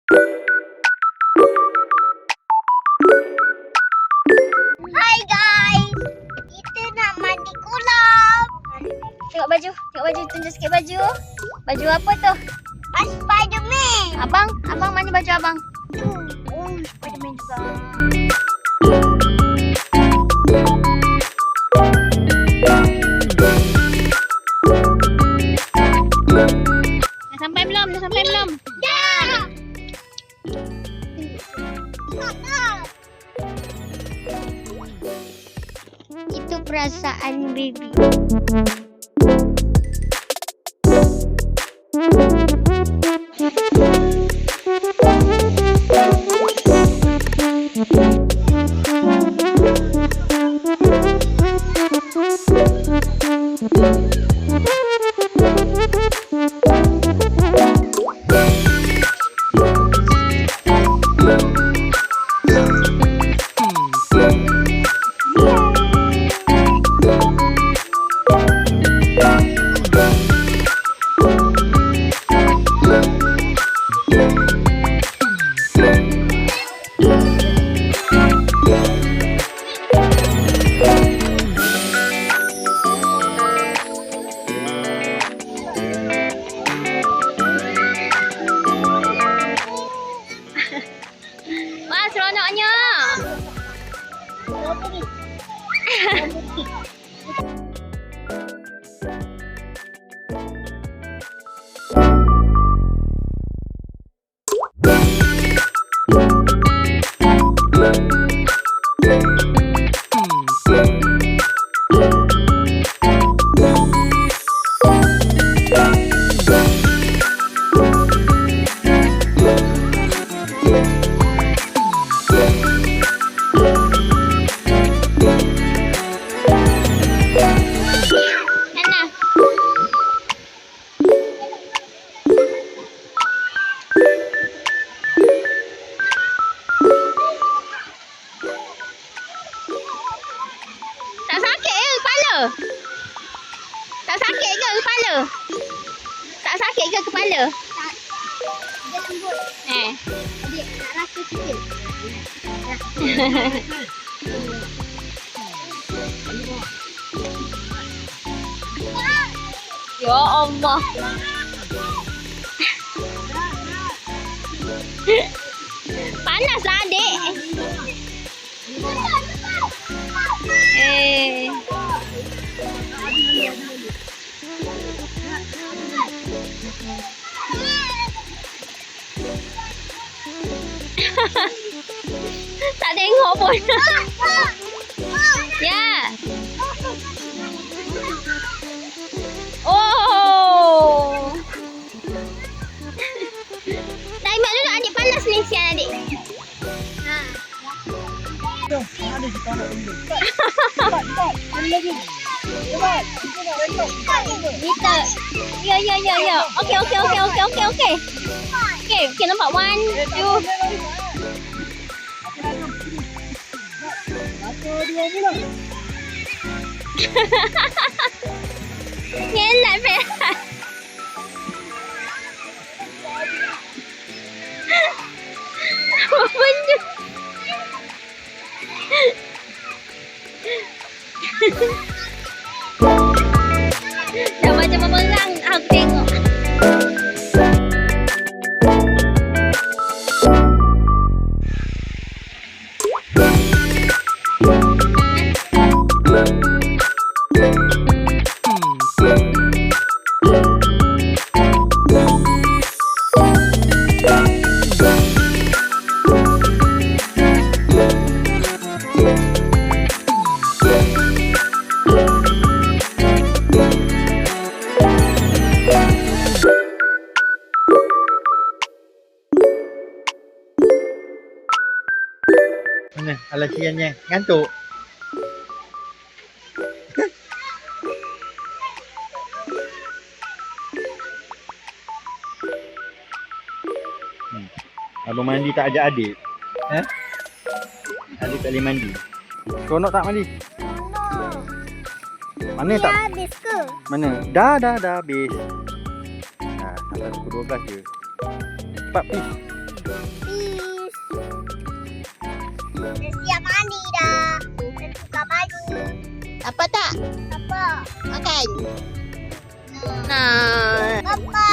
Hai guys, kita nak mandi kolam. Tengok baju, tunjuk sikit baju. Baju apa tu? Spiderman. Abang mana baju abang? Tu. Oh, Spiderman juga. Dah sampai belum? Dah. Itu perasaan baby. Wah, seronoknya. Tak sakit ke kepala? Tak sakit ke kepala? Tak sakit ke kepala? Tak. Dia lembut. Adik nak rasa sikit. Ya Allah. Panas lah adik. Tak tengok pun. Ya. Oh. Timer dulu adik, panas ni sian adik. Ada kita nak tunggu. Cepat. Ini lagi. Cepat. Kita nak rekod. Kita. Ya. Okey. Okey, nampak 1, 2. Satu, dua, mula. Ngelat Ferhat. Apa benda? Dah macam memerang aku tengok. Mana alasiannya? Ngantuk? Abang mandi tak ajak adik? Adik tak boleh mandi? Seronok tak mandi? Mana tak? Dah habis ke? Mana? Dah habis. Dah, sampai pukul 12 je. Cepat please. Dah siap mandi dah. Dah tukar baju. Apa tak? Apa? Makan. Nah. Papa.